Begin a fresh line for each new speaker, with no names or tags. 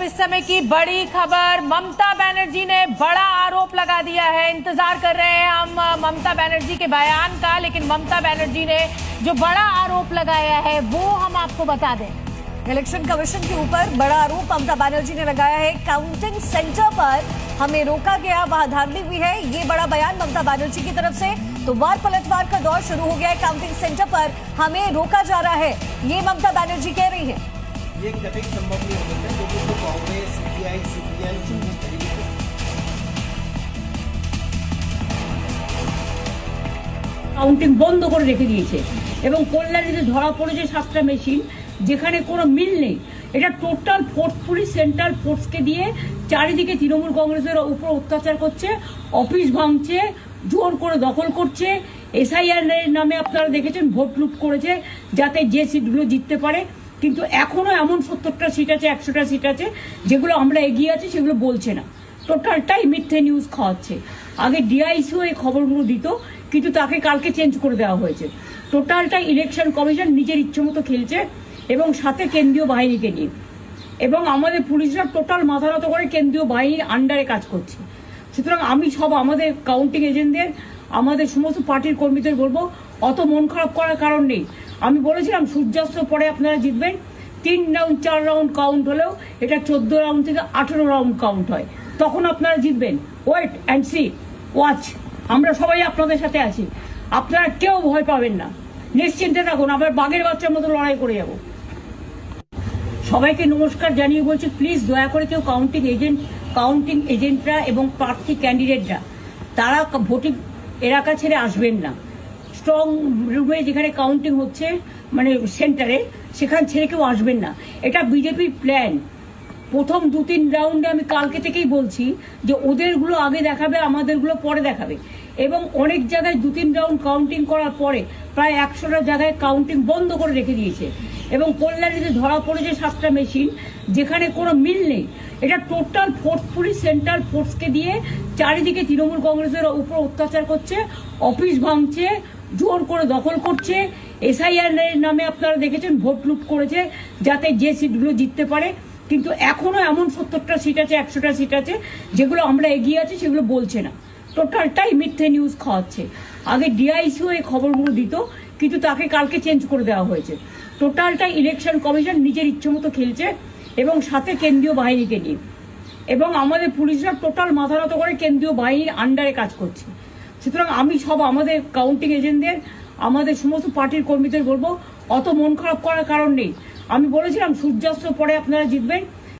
तरफ इस समय की बड़ी खबर, ममता बनर्जी ने बड़ा आरोप लगा दिया है। इंतजार कर रहे हैं हम ममता बनर्जी के बयान का, लेकिन ममता बनर्जी ने जो बड़ा आरोप लगाया है वो हम आपको बता दें।
इलेक्शन कमीशन के ऊपर बड़ा आरोप ममता बनर्जी ने लगाया है। काउंटिंग सेंटर पर हमें रोका गया, वहां धांधली हुई है, ये बड़ा बयान ममता बनर्जी की तरफ से। तो वार पलटवार का दौर शुरू हो गया है। काउंटिंग सेंटर पर हमें रोका जा रहा है, ये ममता बनर्जी कह रही है।
ये कभी संभव नहीं हो सकता क्योंकि तो कांग्रेस सीपीआई
কাউন্টিং বন্ধ করে রেখে দিয়েছে এবং কল্যাণীতে ধরা পড়েছে 7টা মেশিন, যেখানে কোনো মিল নেই। এটা টোটাল ফোর্সফুলি সেন্ট্রাল ফোর্সকে দিয়ে চারিদিকে তৃণমূল কংগ্রেসের উপর অত্যাচার করছে, অফিস ভাঙছে, জোর করে দখল করছে। এসআইআর এর নামে আপনারা দেখেছেন ভোট লুট করেছে যাতে যে সিটগুলো জিততে পারে। কিন্তু এখনো এমন 70টা সিট আছে, 100টা সিট আছে যেগুলো আমরা এগিয়ে আছি, সেগুলো বলছে না। টোটালটাই মিথ্যে নিউজ খাওয়াচ্ছে। আগে ডিআইসিও এই খবরগুলো দিত, কিন্তু তাকে কালকে চেঞ্জ করে দেওয়া হয়েছে। টোটালটা ইলেকশন কমিশন নিজের ইচ্ছে মতো খেলছে এবং সাথে কেন্দ্রীয় বাহিনীকে নিয়ে, এবং আমাদের পুলিশরা টোটাল মাথা নত করে কেন্দ্রীয় বাহিনীর আন্ডারে কাজ করছে। সুতরাং আমি সব আমাদের কাউন্টিং এজেন্টদের, আমাদের সমস্ত পার্টির কর্মীদের বলবো, অত মন খারাপ করার কারণ নেই। আমি বলেছিলাম সূর্যাস্তের পরে আপনারা জিতবেন। 3 রাউন্ড 4 রাউন্ড কাউন্ট হলেও এটা 14 রাউন্ড থেকে 18 রাউন্ড কাউন্ট হয়, তখন আপনারা জিতবেন। Wait and see, watch. আমরা সবাই আপনাদের সাথে আছি, আপনারা কেউ ভয় পাবেন না, নিশ্চিন্তে থাকুন। আবার বাঘের বাচ্চার মতো লড়াই করে যাব। সবাইকে নমস্কার জানিয়ে বলছি, প্লিজ দয়া করে কেউ কাউন্টিং এজেন্টরা এবং প্রার্থী ক্যান্ডিডেটরা তারা ভোটিং এলাকা ছেড়ে আসবেন না। স্ট্রং রুমে যেখানে কাউন্টিং হচ্ছে, মানে সেন্টারে, সেখান ছেড়ে কেউ আসবেন না। এটা বিজেপির প্ল্যান। প্রথম 2-3 রাউন্ডে আমি কালকে থেকেই বলছি যে ওদেরগুলো আগে দেখাবে, আমাদেরগুলো পরে দেখাবে। এবং অনেক জায়গায় 2-3 রাউন্ড কাউন্টিং করার পরে প্রায় 100টা জায়গায় কাউন্টিং বন্ধ করে রেখে দিয়েছে। এবং কল্যাণীতে ধরা পড়েছে 7টা মেশিন, যেখানে কোনো মিল নেই। এটা টোটাল ফোর্সফুলি সেন্ট্রাল ফোর্সকে দিয়ে চারিদিকে তৃণমূল কংগ্রেসের উপর অত্যাচার করছে, অফিস ভাঙছে, জোর করে দখল করছে। এসআইআর এর নামে আপনারা দেখেছেন ভোট লুট করেছে যাতে যে সিটগুলো জিততে পারে। কিন্তু এখনো এমন 70টা সিট আছে, 100টা সিট আছে যেগুলো আমরা এগিয়ে আছি, সেগুলো বলছে না। টোটালটাই মিথ্যে নিউজ খাওয়াচ্ছে। আগে ডিআইসিও এই খবরগুলো দিত, কিন্তু তাকে কালকে চেঞ্জ করে দেওয়া হয়েছে। টোটালটাই ইলেকশন কমিশন নিজের ইচ্ছে মতো খেলছে এবং সাথে কেন্দ্রীয় বাহিনীকে নিয়ে, এবং আমাদের পুলিশরা টোটাল মাথা নত করে কেন্দ্রীয় বাহিনীর আন্ডারে কাজ করছে। সুতরাং আমি সব আমাদের কাউন্টিং এজেন্টদের, আমাদের সমস্ত পার্টির কর্মীদের বলবো, অত মন খারাপ করার কারণ নেই। আমি বলেছিলাম সূর্যাস্তের পরে আপনারা জিতবেন।